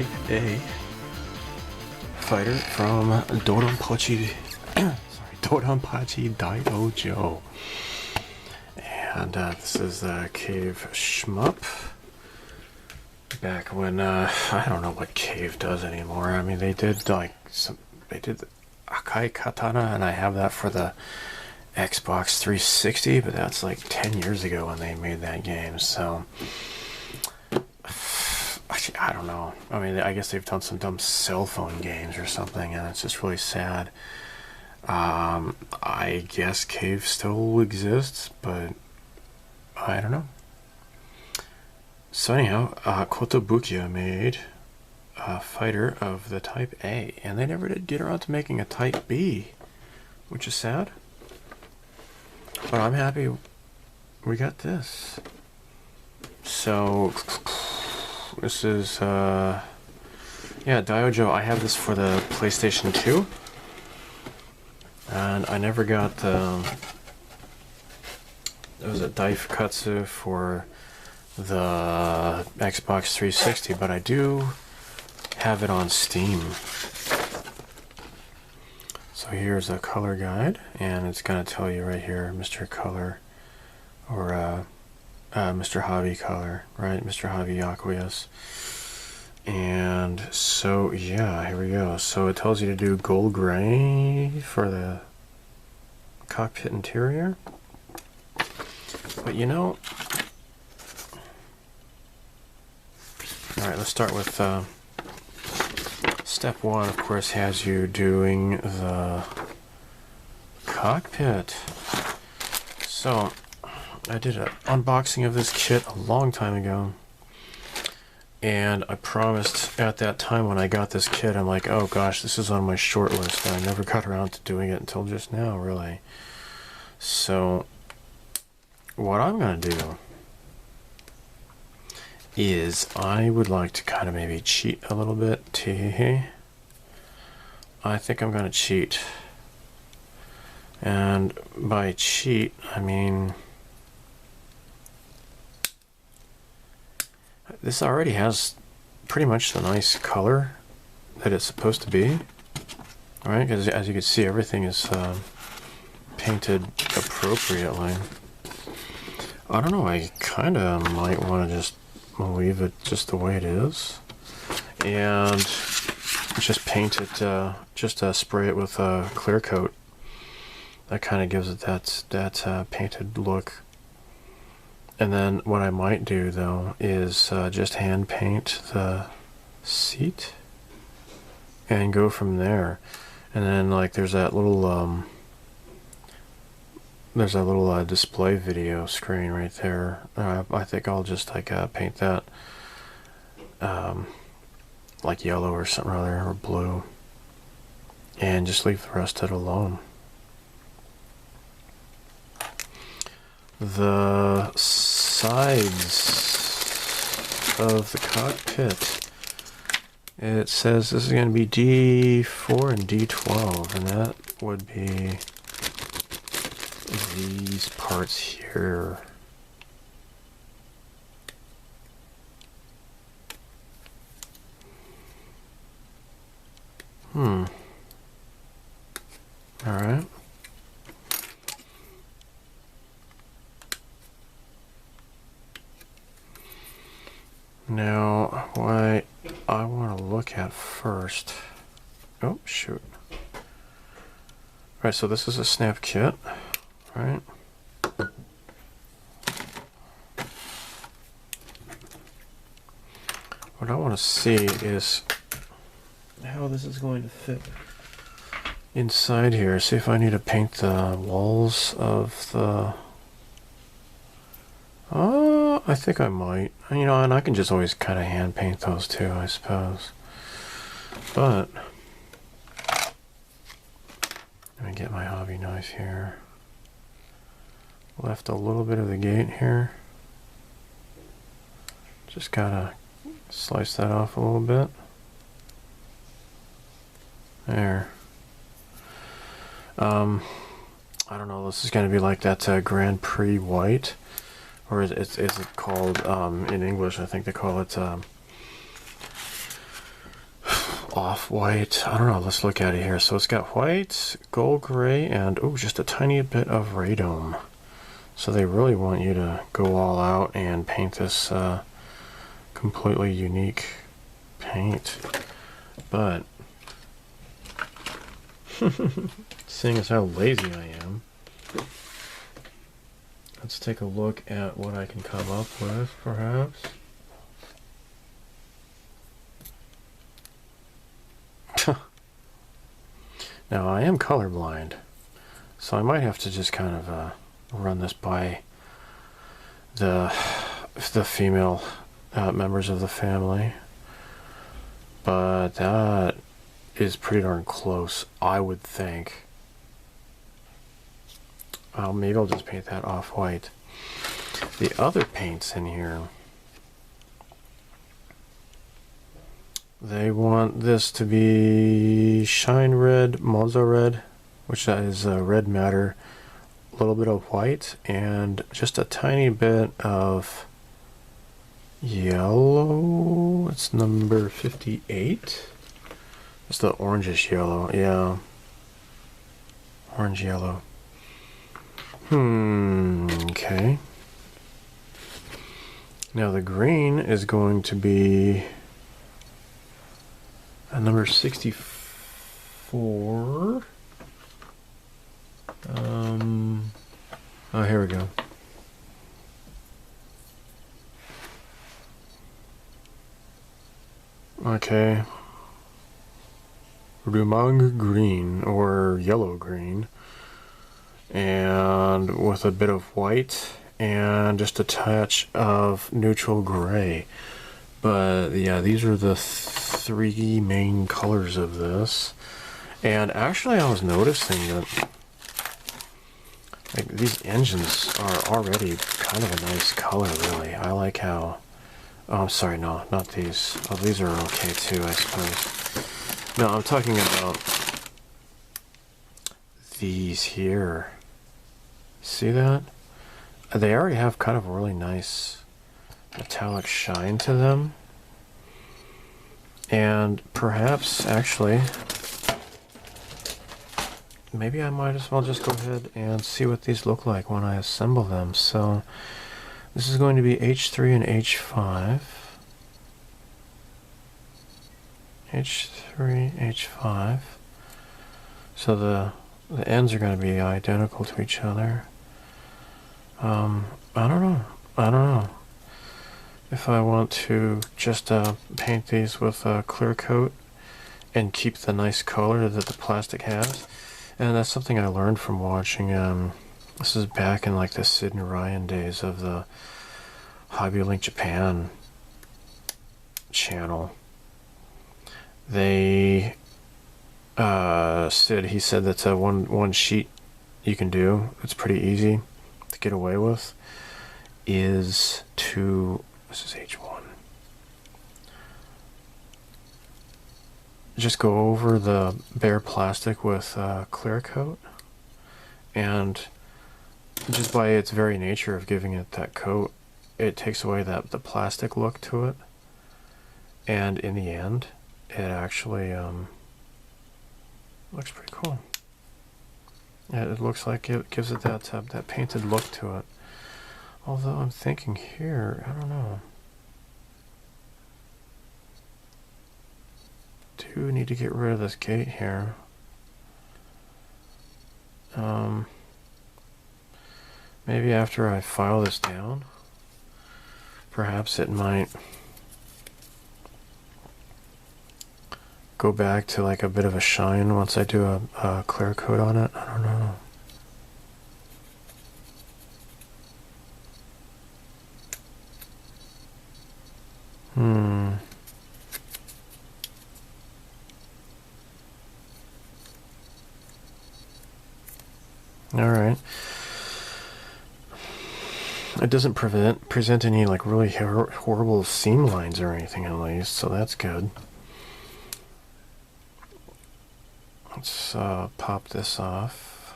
Type-A fighter from Dodonpachi Daioujou. And this is the Cave shmup. Back when I don't know what Cave does anymore. I mean, they did the Akai Katana, and I have that for the Xbox 360, but that's like 10 years ago when they made that game. So I don't know. I mean, I guess they've done some dumb cell phone games or something, and it's just really sad. I guess Cave still exists, but I don't know. So anyhow, Kotobukiya made a fighter of the Type A, and they never did get around to making a Type B, which is sad. But I'm happy we got this. So this is yeah, Daioujou. I have this for the PlayStation 2, and I never got there was a Daifukatsu for the Xbox 360, but I do have it on Steam. So here's a color guide, and it's going to tell you right here, Mr. Color, or Mr. Hobby Color, right? Mr. Hobby Acquiesce. And so, yeah, here we go. So it tells you to do gold gray for the cockpit interior. But you know, alright, let's start with step one, of course, has you doing the cockpit. So I did an unboxing of this kit a long time ago, and I promised at that time when I got this kit, I'm like, oh gosh, this is on my short list, and I never got around to doing it until just now, really. So what I'm going to do is I would like to kind of maybe cheat a little bit. I think I'm going to cheat. And by cheat, I mean this already has pretty much the nice color that it's supposed to be. Right? Because as you can see, everything is painted appropriately. I don't know, I kind of might want to just leave it just the way it is and just paint it, just spray it with a clear coat. That kind of gives it that painted look. And then what I might do though is just hand paint the seat and go from there. And then like there's that little display video screen right there. I think I'll just like paint that like yellow or something or other, or blue, and just leave the rest of it alone. The sides of the cockpit, it says this is going to be D4 and D12, and that would be these parts here. Alright. Now, what I want to look at first... Oh, shoot. Alright, so this is a snap kit. Right. What I want to see is how this is going to fit inside here. See if I need to paint the walls of the... Oh, I think I might. You know, and I can just always kind of hand paint those too, I suppose. But let me get my hobby knife here. Left a little bit of the gate here. Just gotta slice that off a little bit. There. I don't know, this is gonna be like that Grand Prix white. Or is it called, in English, I think they call it off-white. I don't know, let's look at it here. So it's got white, gold gray, and oh, just a tiny bit of radome. So they really want you to go all out and paint this completely unique paint. But seeing as how lazy I am, let's take a look at what I can come up with, perhaps. Now, I am colorblind, so I might have to just kind of run this by the female members of the family. But that is pretty darn close, I would think. Maybe I'll just paint that off-white. The other paints in here, they want this to be shine red, mozo red, which is red matter, a little bit of white, and just a tiny bit of yellow. It's number 58. It's the orangish yellow, yeah. Orange yellow. Okay. Now the green is going to be a number 64. Oh, here we go. Okay. Rumang green, or yellow green, and with a bit of white and just a touch of neutral gray. But yeah, these are the three main colors of this. And actually I was noticing that like these engines are already kind of a nice color, really. I like how, oh, I'm sorry, no, not these. Oh, these are okay too, I suppose. No, I'm talking about these here. See that? They already have kind of a really nice metallic shine to them. And perhaps, actually, maybe I might as well just go ahead and see what these look like when I assemble them. So this is going to be H3 and H5. H3, H5. So the ends are going to be identical to each other. I don't know if I want to just paint these with a clear coat and keep the nice color that the plastic has. And that's something I learned from watching, this is back in like the Sid and Ryan days of the Hobby Link Japan channel. They, Sid, he said that's one sheet you can do, it's pretty easy to get away with, is to, this is H1, just go over the bare plastic with clear coat, and just by its very nature of giving it that coat, it takes away the plastic look to it, and in the end it actually looks pretty cool. Yeah, it looks like it gives it that painted look to it. Although I'm thinking here, I don't know. Do need to get rid of this gate here. Maybe after I file this down, perhaps it might go back to like a bit of a shine once I do a clear coat on it. I don't know. Alright. It doesn't present any like really horrible seam lines or anything, at least, so that's good. Let's pop this off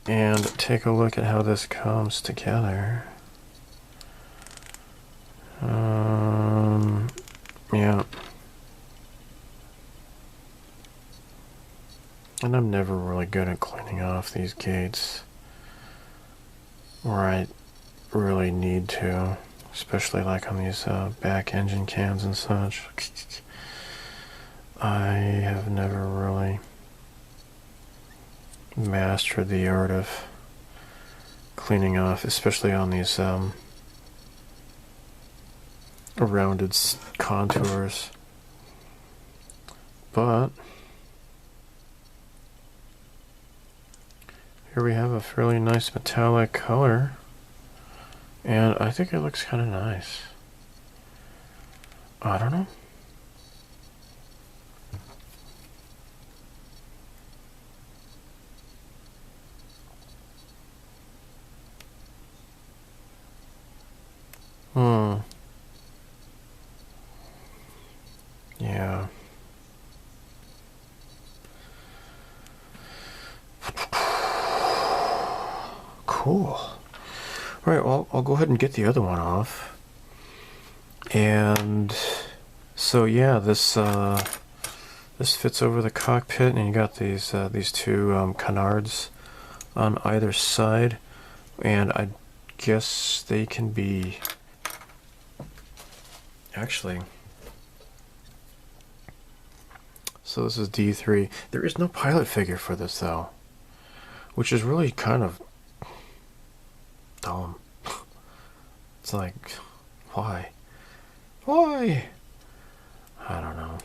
and take a look at how this comes together. Yeah. And I'm never really good at cleaning off these gates where I really need to, especially like on these back engine cams and such. I have never really mastered the art of cleaning off, especially on these rounded contours. But here we have a fairly nice metallic color, and I think it looks kind of nice. I don't know. Yeah. Cool. Right, well, I'll go ahead and get the other one off. And so yeah, this fits over the cockpit, and you got these two canards on either side, and I guess they can be actually. So this is D3. There is no pilot figure for this though, which is really kind of dumb. It's like, why? Why? I don't know.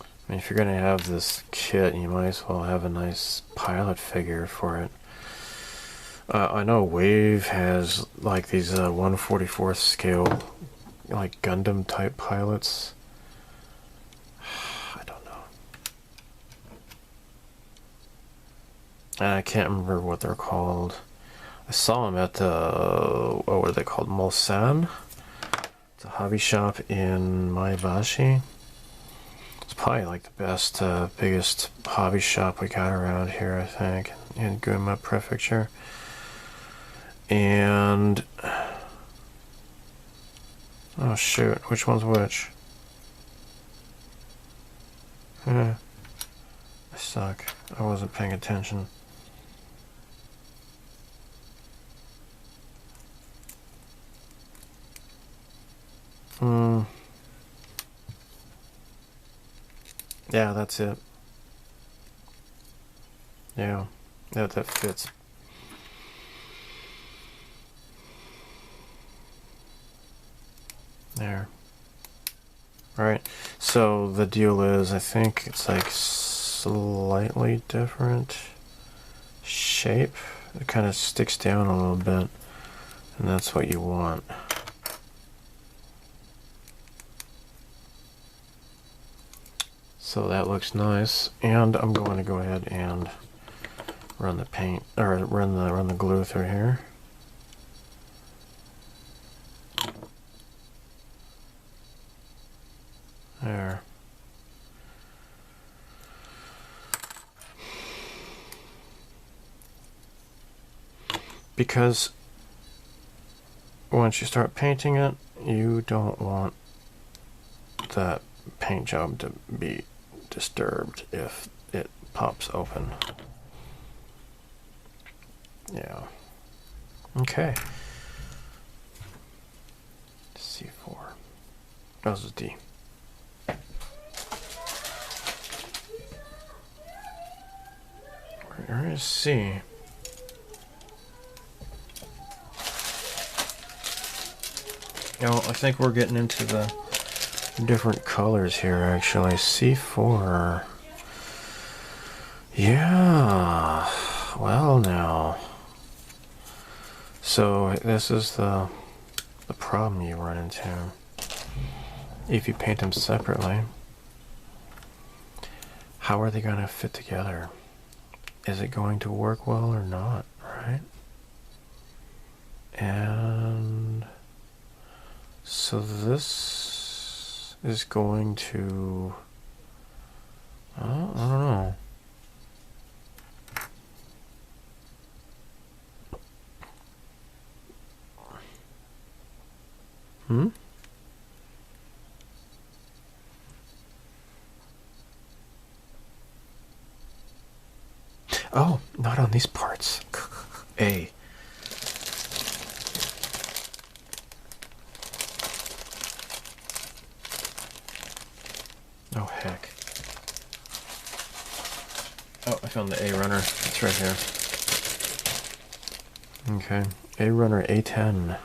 I mean, if you're gonna have this kit, you might as well have a nice pilot figure for it. I know Wave has like these 1/44th scale, like Gundam type pilots. I don't know. And I can't remember what they're called. I saw them at what are they called? Mulsanne. It's a hobby shop in Maebashi. It's probably like the best, biggest hobby shop we got around here, I think, in Gunma Prefecture. And oh shoot, which one's which? I suck. I wasn't paying attention. Yeah, that's it. Yeah, that fits. There. Alright, so the deal is, I think it's like slightly different shape. It kind of sticks down a little bit, and that's what you want. So that looks nice, and I'm going to go ahead and run the paint, or run the glue through here. There. Because once you start painting it, you don't want that paint job to be disturbed if it pops open. Yeah. Okay. C4. Oh, this is D. Where is C? Now, I think we're getting into the different colors here, actually. C4. Yeah. Well, now. So, this is the problem you run into if you paint them separately. How are they going to fit together? Is it going to work well or not, right? And so this is going to, I don't know. and these parts. A. Oh, heck. Oh, I found the A runner. It's right here. Okay. A runner A10.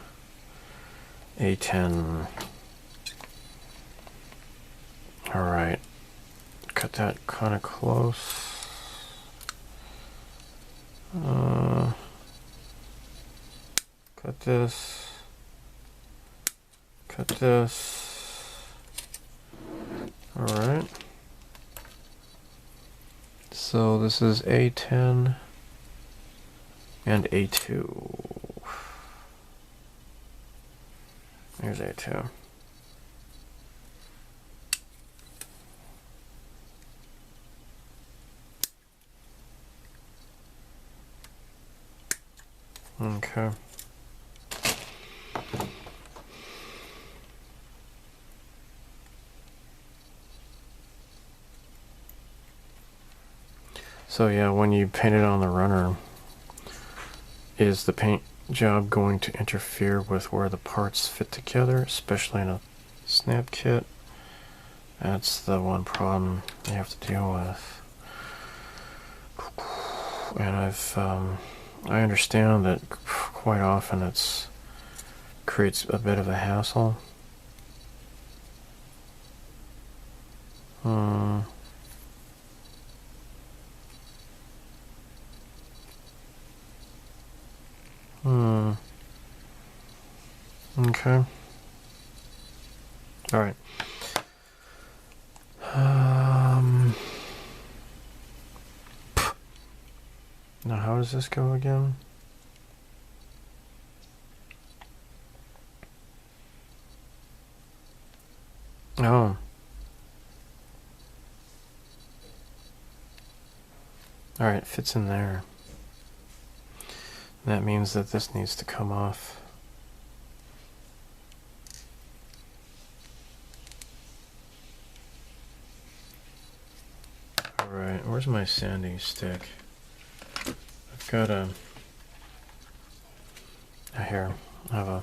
A10. Alright. Cut that kind of close. Cut this. Cut this. Alright. So this is A10 and A2. Here's A2. Okay. So yeah, when you paint it on the runner, is the paint job going to interfere with where the parts fit together, especially in a snap kit? That's the one problem you have to deal with. And I understand that quite often it's creates a bit of a hassle. Okay. All right. Now, how does this go again? Oh. All right, it fits in there. That means that this needs to come off. All right, where's my sanding stick? I've got a here. I have a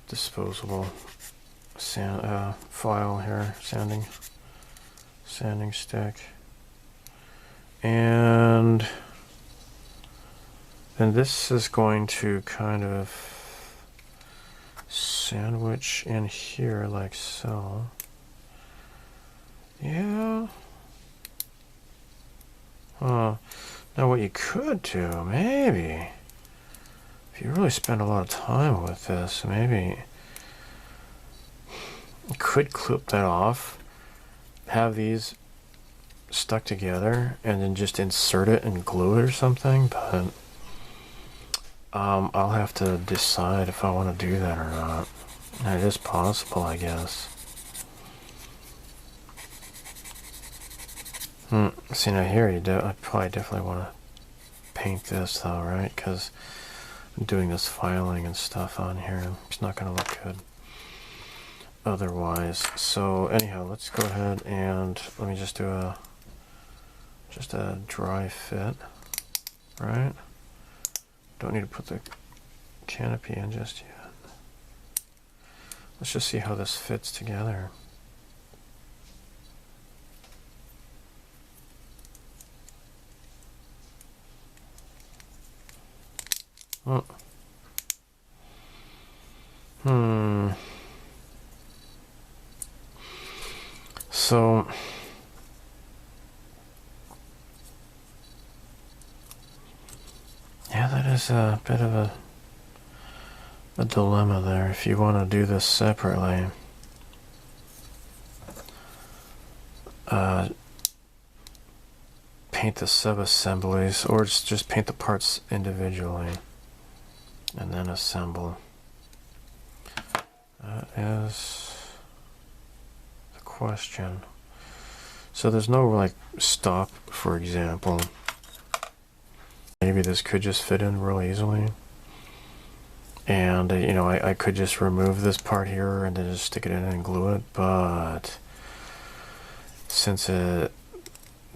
disposable sand file here, sanding stick, and then this is going to kind of sandwich in here like so. Yeah. Now what you could do, maybe, if you really spend a lot of time with this, maybe you could clip that off, have these stuck together, and then just insert it and glue it or something, but I'll have to decide if I want to do that or not. It is possible, I guess. See, now here I probably definitely want to paint this though, right? Because I'm doing this filing and stuff on here. It's not going to look good otherwise. So anyhow, let's go ahead and let me just do a dry fit, right? Don't need to put the canopy in just yet. Let's just see how this fits together. Oh. So yeah, that is a bit of a dilemma there if you want to do this separately. Paint the sub-assemblies, or just paint the parts individually and then assemble. That is the question. So there's no like stop, for example. Maybe this could just fit in real easily, and you know, I could just remove this part here and then just stick it in and glue it, but since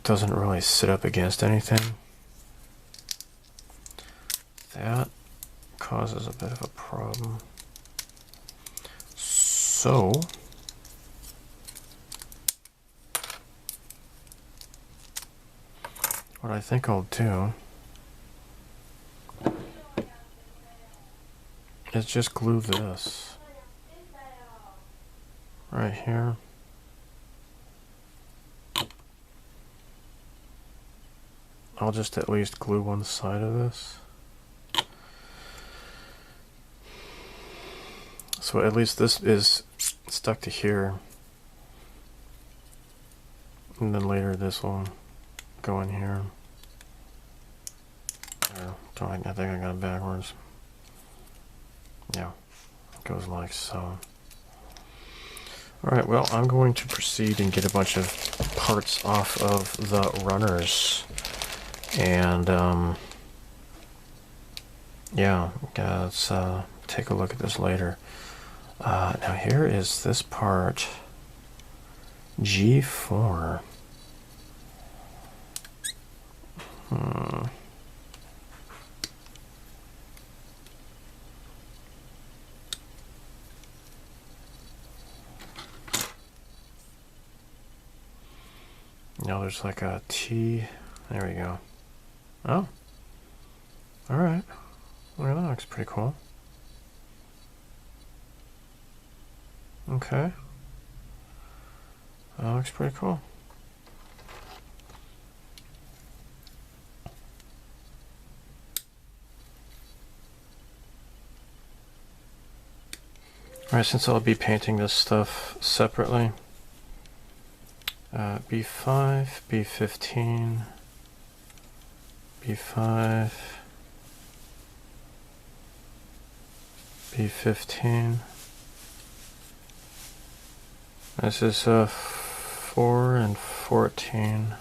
doesn't really sit up against anything. That causes a bit of a problem. So what I think I'll do is just glue this right here. I'll just at least glue one side of this. So at least this is stuck to here. And then later this will go in here. I think I got it backwards. Yeah, it goes like so. Alright, well, I'm going to proceed and get a bunch of parts off of the runners. And, yeah, let's take a look at this later. Now here is this part, G4. Now there's like a T. There we go. Oh. Alright. Well, that looks pretty cool. Okay. That looks pretty cool. Alright, since I'll be painting this stuff separately, B5, B15, B5, B15. This is 4 and 14.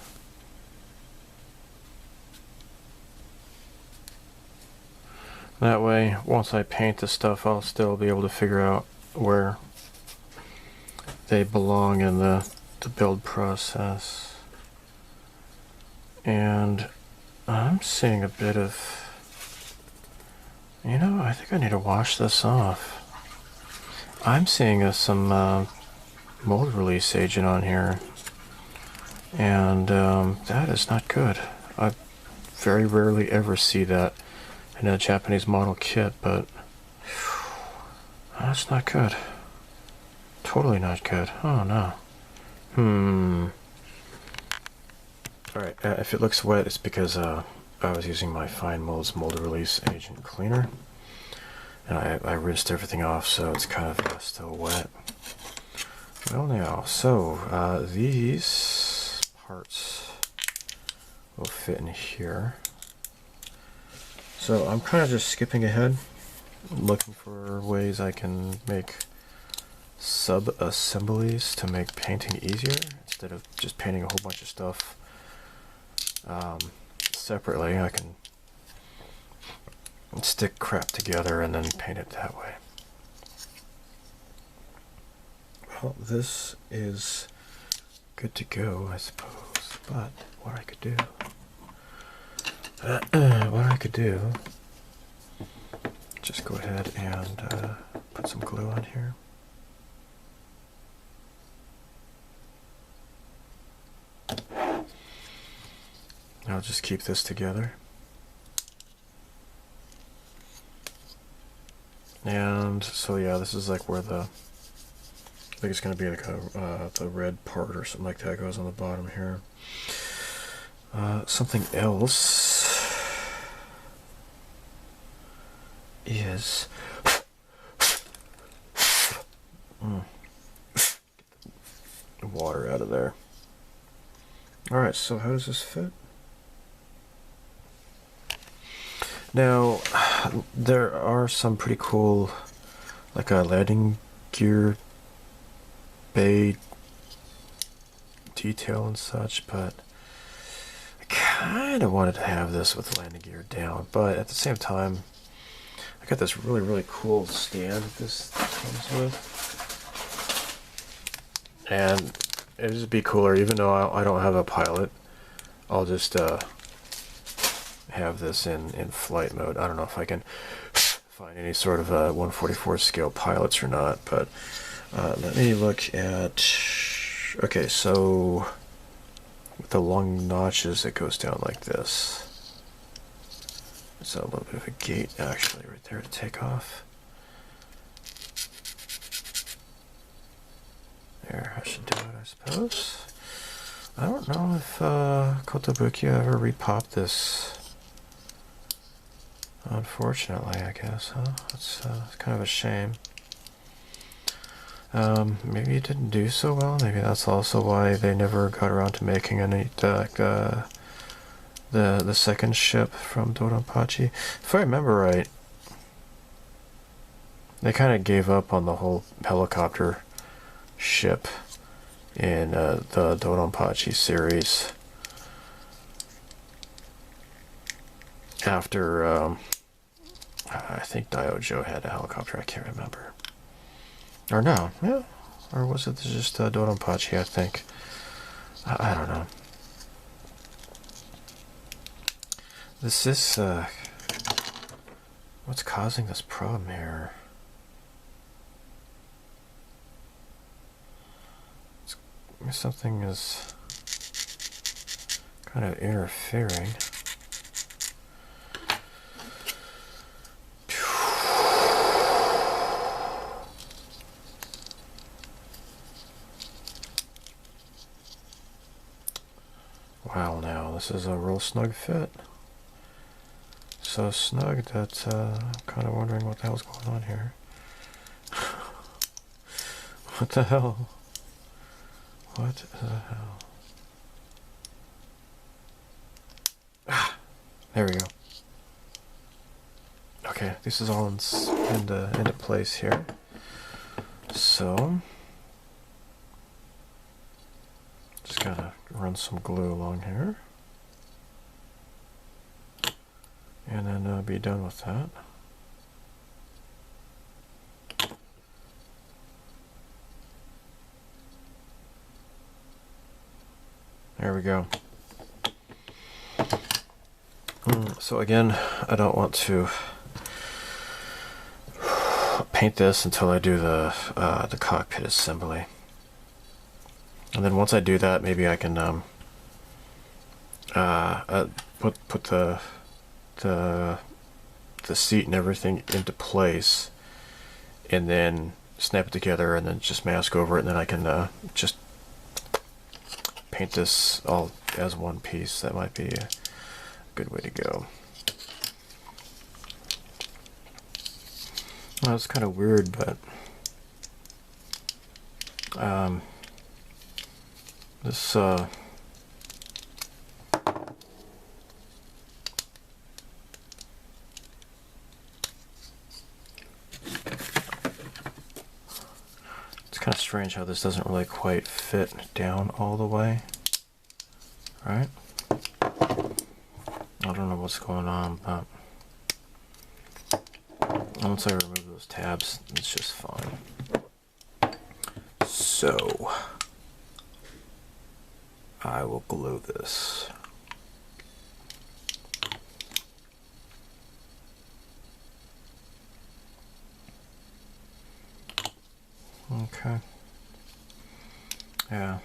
That way, once I paint the stuff, I'll still be able to figure out where they belong in the build process. And I'm seeing a bit of, I think I need to wash this off. I'm seeing some mold release agent on here, and that is not good. I very rarely ever see that in a Japanese model kit, but that's not good. Totally not good. Oh no. Alright, if it looks wet, it's because I was using my Fine Molds mold release agent cleaner, and I rinsed everything off, so it's kind of still wet. Well now, so these parts will fit in here. So I'm kind of just skipping ahead, looking for ways I can make sub-assemblies to make painting easier, instead of just painting a whole bunch of stuff separately. I can stick crap together and then paint it that way. Well, this is good to go, I suppose, but what I could do, just go ahead and put some glue on here. I'll just keep this together. And so yeah, this is like where I think it's going to be like the red part or something like that goes on the bottom here. Something else is get the water out of there. Alright, so how does this fit? Now, there are some pretty cool, like a landing gear bay detail and such, but I kind of wanted to have this with landing gear down, but at the same time, I got this really cool stand that this comes with, and it'd just be cooler, even though I don't have a pilot, I'll just have this in flight mode. I don't know if I can find any sort of 144 scale pilots or not, but let me look at, okay, so with the long notches, it goes down like this. So a little bit of a gate actually right there to take off. There, I should do it, I suppose. I don't know if Kotobukiya ever repopped this. Unfortunately, I guess, huh? It's kind of a shame. Maybe it didn't do so well. Maybe that's also why they never got around to making any the second ship from Dodonpachi. If I remember right, they kind of gave up on the whole helicopter ship in the Dodonpachi series after I think Daioujou had a helicopter. I can't remember. Or no, yeah, or was it just Dodonpachi? I think. I don't know. This is what's causing this problem here. Something is kind of interfering. Wow, now this is a real snug fit. So snug that I'm kind of wondering what the hell's going on here. What the hell? What the hell? Ah, there we go. Okay, this is all into place here. So, just gotta run some glue along here, and then be done with that. There we go. So again, I don't want to paint this until I do the cockpit assembly, and then once I do that, maybe I can put the seat and everything into place, and then snap it together, and then just mask over it, and then I can just paint this all as one piece. That might be a good way to go. Well, it's kind of weird, but this it's kind of strange how this doesn't really quite fit down all the way, right? I don't know what's going on, but once I remove those tabs, it's just fine. So I will glue this. Okay. Yeah.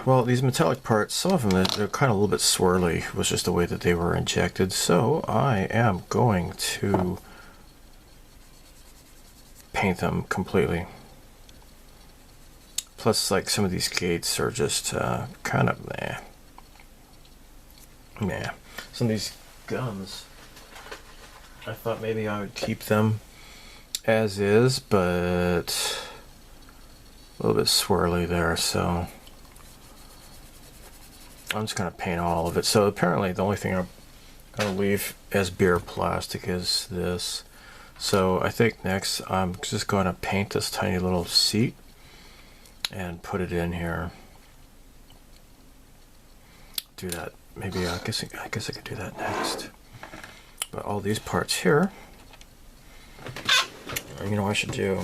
Well, these metallic parts, some of them, they're kind of a little bit swirly. It was just the way that they were injected. So I am going to paint them completely. Plus, like, some of these gates are just kind of meh. Meh. Some of these gums, I thought maybe I would keep them as is, but a little bit swirly there, so I'm just going to paint all of it. So apparently the only thing I'm going to leave as bare plastic is this. So I think next I'm just going to paint this tiny little seat, and put it in here. Do that. Maybe I guess I could do that next. But all these parts here, you know what I should do?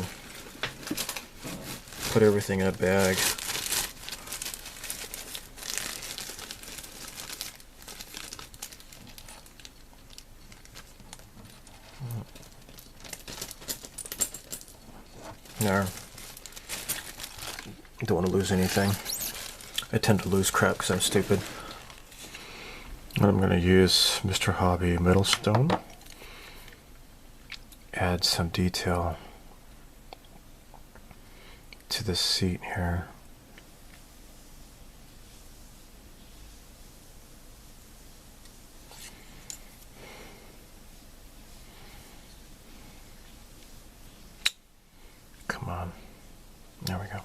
Put everything in a bag. There. Don't want to lose anything. I tend to lose crap because I'm stupid. And I'm going to use Mr. Hobby Metal Stone. Add some detail to the seat here. Come on. There we go.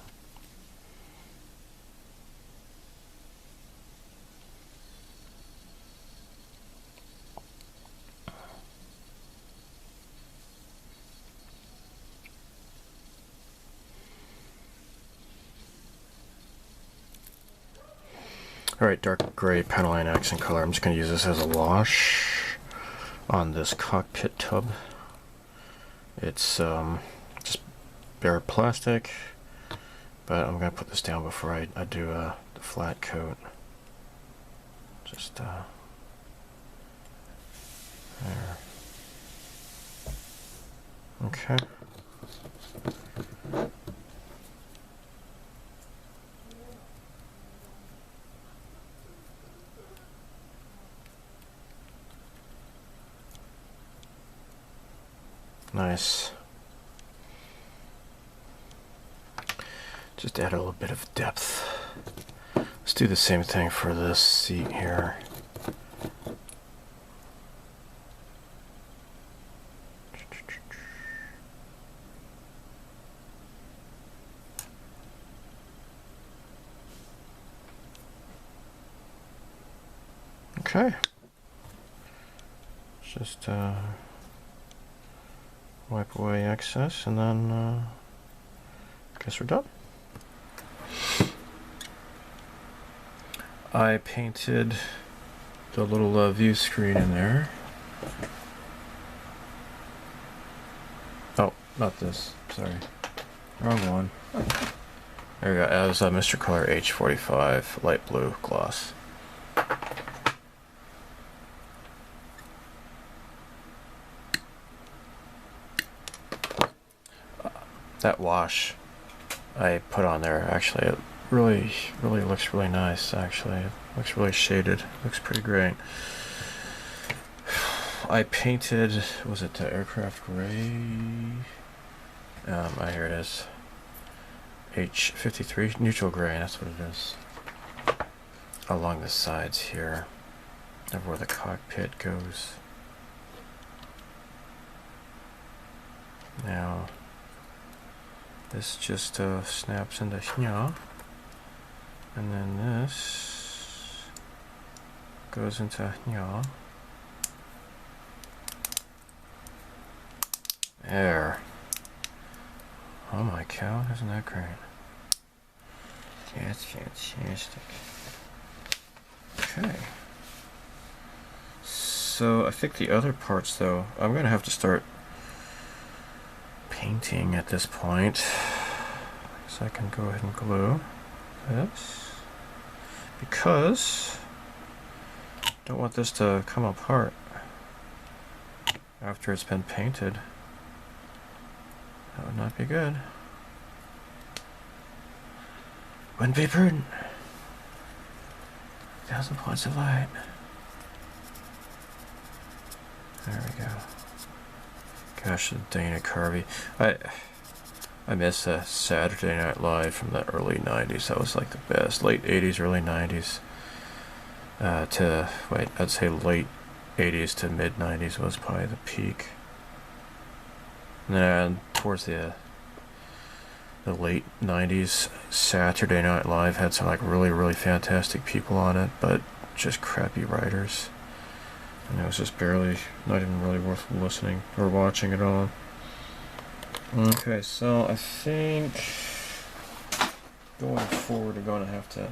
Alright, dark gray Panaline accent color. I'm just going to use this as a wash on this cockpit tub. It's just bare plastic, but I'm going to put this down before I do the flat coat. Just there. Okay. Nice. Just add a little bit of depth. Let's do the same thing for this seat here. Okay. Just wipe away excess, and then I guess we're done. I painted the little view screen in there. Oh, not this. Sorry. Wrong one. There we go. As Mr. Color H45 light blue gloss. That wash I put on there, actually, it really looks really nice. Actually, it looks really shaded. Looks pretty great. I painted, was it the aircraft gray? Here it is. H53 neutral gray. That's what it is. Along the sides here, of where the cockpit goes. Now. This just snaps into here, and then this goes into here. There. Oh my cow, isn't that great? That's fantastic. Okay. So I think the other parts, though, I'm going to have to start painting at this point, so I can go ahead and glue this, because I don't want this to come apart after it's been painted. That would not be good. Wouldn't be prudent. 1,000 points of light. There we go. Gosh, Dana Carvey. I miss Saturday Night Live from the early 90s. That was like the best. Late 80s, early 90s. I'd say late 80s to mid 90s was probably the peak. And then towards the late 90s, Saturday Night Live had some like really fantastic people on it, but just crappy writers. And it was just barely, not even really worth listening or watching at all. Okay, so I think going forward, we're going to have to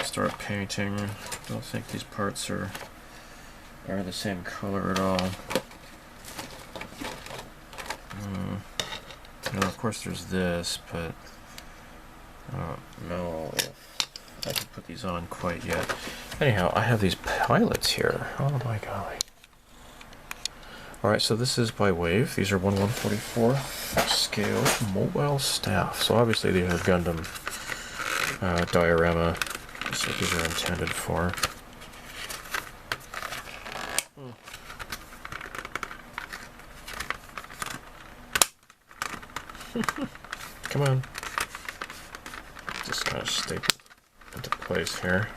start painting. I don't think these parts are the same color at all. Now, of course, there's this, but I don't know if I can put these on quite yet. Anyhow, I have these pilots here. Oh my golly. Alright, so this is by Wave. These are 1/144 scale mobile staff. So obviously these are Gundam diorama. That's what these are intended for. Come on. Just kind of stapled into place here.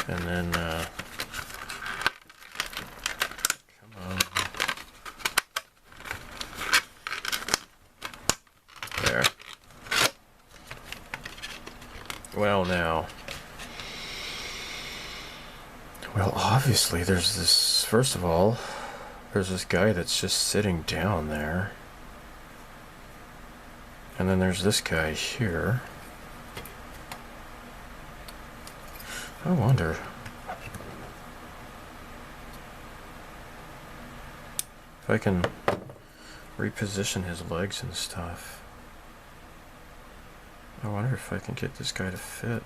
And then, come on. There. Well, now. Well, obviously, there's this, first of all, there's this guy that's just sitting down there. And then there's this guy here. I wonder. If I can reposition his legs and stuff. I wonder if I can get this guy to fit.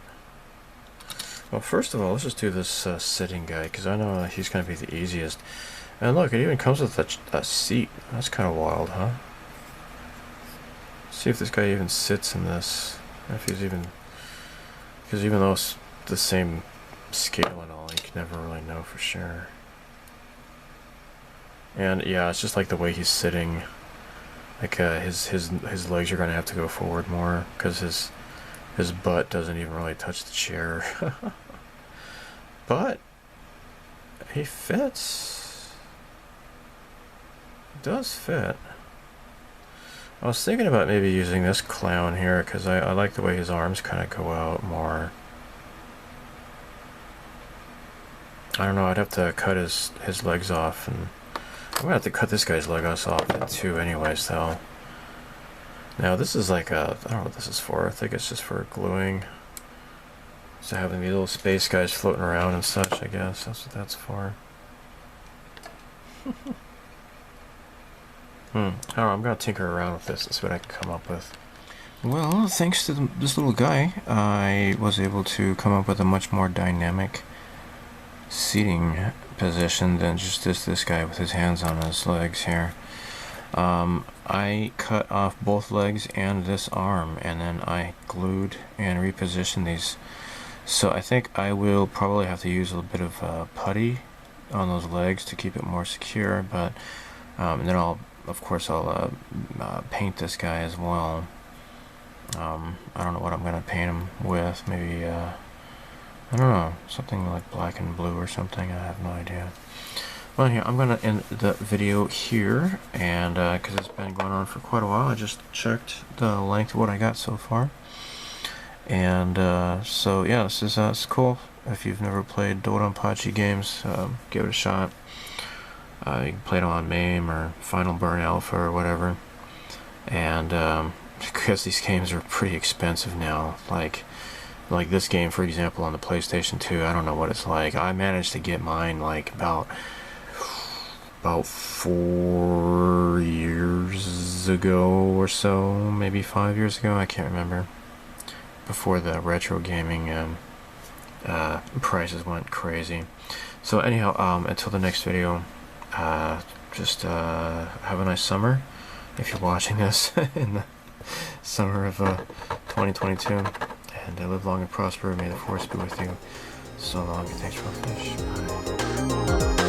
Well, first of all, let's just do this sitting guy, because I know he's going to be the easiest. And look, it even comes with a seat. That's kind of wild, huh? See if this guy even sits in this. If he's even... Because even though it's the same scale and all, you can never really know for sure. And yeah, it's just like the way he's sitting. Like his legs are going to have to go forward more, because his butt doesn't even really touch the chair. But he fits. It does fit. I was thinking about maybe using this clown here, because I like the way his arms kind of go out more. I don't know, I'd have to cut his legs off, and I'm going to have to cut this guy's leg off too anyways, though. Now this is like a, I don't know what this is for, I think it's just for gluing. So having these little space guys floating around and such, I guess, that's what that's for. I don't know, I'm going to tinker around with this and see what I can come up with. Well, thanks to this little guy, I was able to come up with a much more dynamic seating position than just this guy with his hands on his legs here. I cut off both legs and this arm, and then I glued and repositioned these. So I think I will probably have to use a little bit of putty on those legs to keep it more secure, but and then of course I'll paint this guy as well. I don't know what I'm gonna paint him with. Maybe I don't know, something like black and blue or something. I have no idea. Well, here I'm gonna end the video here, and because it's been going on for quite a while, I just checked the length of what I got so far. And so yeah, this is it's cool. If you've never played Dodonpachi games, give it a shot. You can play it on MAME or Final Burn Alpha or whatever. And because these games are pretty expensive now, like this game, for example, on the PlayStation 2, I don't know what it's like. I managed to get mine like about 4 years ago or so, maybe 5 years ago, I can't remember. Before the retro gaming prices went crazy. So anyhow, until the next video, just have a nice summer if you're watching this in the summer of 2022, and live long and prosper. May the force be with you. So long, and thanks for the fish. Bye.